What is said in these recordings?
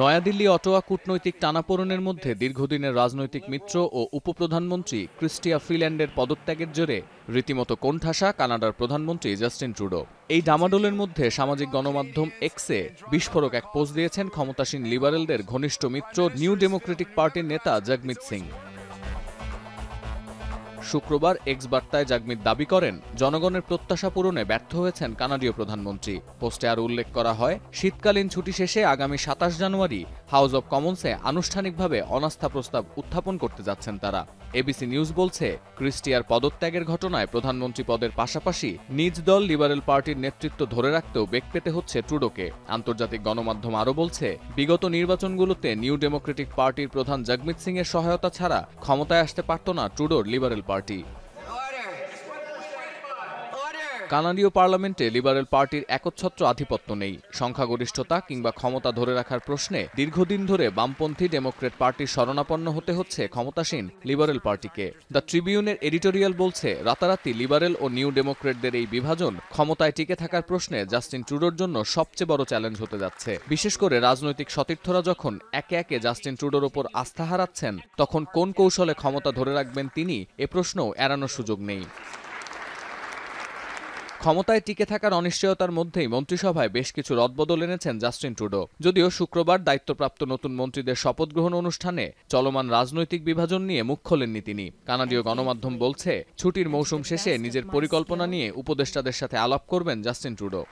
New Delhi Ottawa কূটনৈতিক টানাপোড়েনের মধ্যে দীর্ঘদিনের রাজনৈতিক মিত্র ও উপপ্রধানমন্ত্রী ক্রিস্টিয়া ফ্রিল্যান্ডের পদত্যাগের জেরে রীতিমতো কোণঠাসা কানাডার প্রধানমন্ত্রী জাস্টিন ট্রুডো। এই ডামাডোলের মধ্যে সামাজিক গণমাধ্যম এক্সে বিস্ফোরক এক পোস্ট দিয়েছেন ক্ষমতাসীন লিবারেলদের ঘনিষ্ঠ মিত্র নিউ ডেমোক্রেটিক পার্টির নেতা জগমিত সিং। শুক্রবার এক্স বার্তায় জগমিত দাবি করেন, জনগণের প্রত্যাশা পূরণে ব্যর্থ হয়েছেন কানাডীয় প্রধানমন্ত্রী। পোস্টে আরও উল্লেখ করা হয়, শীতকালীন ছুটি শেষে আগামী ২৭ জানুয়ারি হাউস অব কমন্সে আনুষ্ঠানিকভাবে অনাস্থা প্রস্তাব উত্থাপন করতে যাচ্ছেন তারা। এবিসি নিউজ বলছে, ক্রিস্টিয়ার পদত্যাগের ঘটনায় প্রধানমন্ত্রী পদের পাশাপাশি নিজ দল লিবারেল পার্টির নেতৃত্ব ধরে রাখতেও বেগ পেতে হচ্ছে ট্রুডোকে। আন্তর্জাতিক গণমাধ্যম আরও বলছে, বিগত নির্বাচনগুলোতে নিউ ডেমোক্রেটিক পার্টির প্রধান জগমিত সিং এর সহায়তা ছাড়া ক্ষমতায় আসতে পারত না ট্রুডোর লিবারেল পার্টি। কানাডীয় পার্লামেন্টে লিবারেল পার্টির একচ্ছত্র আধিপত্য নেই। সংখ্যাগরিষ্ঠতা কিংবা ক্ষমতা ধরে রাখার প্রশ্নে দীর্ঘদিন ধরে বামপন্থী ডেমোক্রেট পার্টির শরণাপন্ন হতে হচ্ছে ক্ষমতাসীন লিবারেল পার্টিকে। দ্য ট্রিবিউনের এডিটোরিয়াল বলছে, রাতারাতি লিবারেল ও নিউ ডেমোক্রেটদের এই বিভাজন ক্ষমতায় টিকে থাকার প্রশ্নে জাস্টিন ট্রুডোর জন্য সবচেয়ে বড় চ্যালেঞ্জ হতে যাচ্ছে। বিশেষ করে রাজনৈতিক সতীর্থরা যখন একে একে জাস্টিন ট্রুডোর ওপর আস্থা হারাচ্ছেন, তখন কোন কৌশলে ক্ষমতা ধরে রাখবেন তিনি, এ প্রশ্নও এড়ানোর সুযোগ নেই। ক্ষমতায় টিকে থাকার অনিশ্চয়তার মধ্যেই মন্ত্রিসভায় বেশ কিছু রদবদল এনেছেন জাস্টিন ট্রুডো। যদিও শুক্রবার দায়িত্বপ্রাপ্ত নতুন মন্ত্রীদের শপথ গ্রহণ অনুষ্ঠানে চলমান রাজনৈতিক বিভাজন নিয়ে মুখ খোলেননি তিনি। কানাডীয় গণমাধ্যম বলছে, ছুটির মৌসুম শেষে নিজের পরিকল্পনা নিয়ে উপদেষ্টাদের সাথে আলাপ করবেন জাস্টিন ট্রুডো।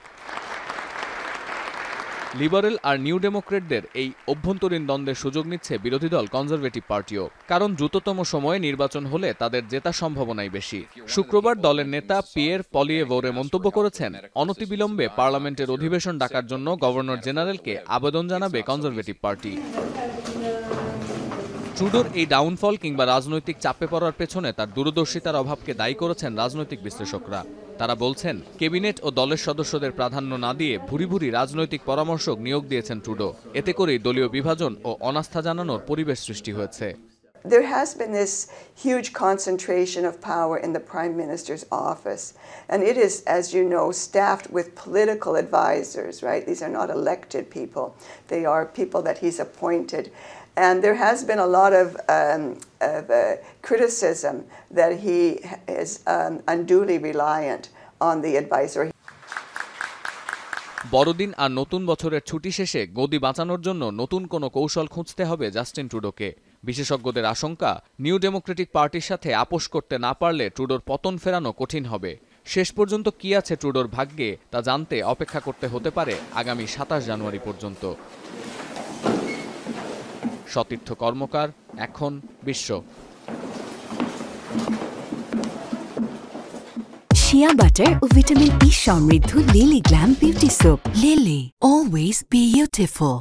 লিবারেল আর নিউ ডেমোক্রেটদের এই অভ্যন্তরীণ দ্বন্দ্বের সুযোগ নিচ্ছে বিরোধী দল কনজারভেটিভ পার্টিও। কারণ দ্রুততম সময়ে নির্বাচন হলে তাদের জেতার সম্ভাবনাই বেশি। শুক্রবার দলের নেতা পিয়ের পলিয়েভোরে মন্তব্য করেছেন, অনতিবিলম্বে পার্লামেন্টের অধিবেশন ডাকার জন্য গভর্নর জেনারেলকে আবেদন জানাবে কনজারভেটিভ পার্টি। ট্রুডোর এই ডাউনফল কিংবা রাজনৈতিক চাপে পড়ার পেছনে তার দূরদর্শিতার অভাবকে দায়ী করেছেন রাজনৈতিক বিশ্লেষকরা। তারা বলছেন, ক্যাবিনেট ও দলের সদস্যদের প্রাধান্য না দিয়ে ভুরি ভুরি রাজনৈতিক পরামর্শক নিয়োগ দিয়েছেন ট্রুডো। এতে করেই দলীয় বিভাজন ও অনাস্থা জানানোর পরিবেশ সৃষ্টি হয়েছে। There has been this huge concentration of power in the Prime Minister's office, and it is, as you know, staffed with political advisors, right? These are not elected people. They are people that he's appointed. And there has been a lot of criticism that he is unduly reliant on the advisor. বড়দিন আর নতুন বছরের ছুটি শেষে গদি বাঁচানোর জন্য নতুন কোনো কৌশল খুঁজতে হবে জাস্টিন ট্রুডোকে। বিশেষজ্ঞদের আশঙ্কা, নিউ ডেমোক্রেটিক পার্টির সাথে আপোষ করতে না পারলে ট্রুডোর পতন ফেরানো কঠিন হবে। শেষ পর্যন্ত কি আছে ট্রুডোর ভাগ্যে, তা জানতে অপেক্ষা করতে হতে পারে আগামী ২৭ জানুয়ারি পর্যন্ত। সতীর্থ কর্মকার, এখন বিশ্ব। শিয়া বাটার ও ভিটামিন ই সমৃদ্ধ lily glam beauty soap. Lily, always beautiful.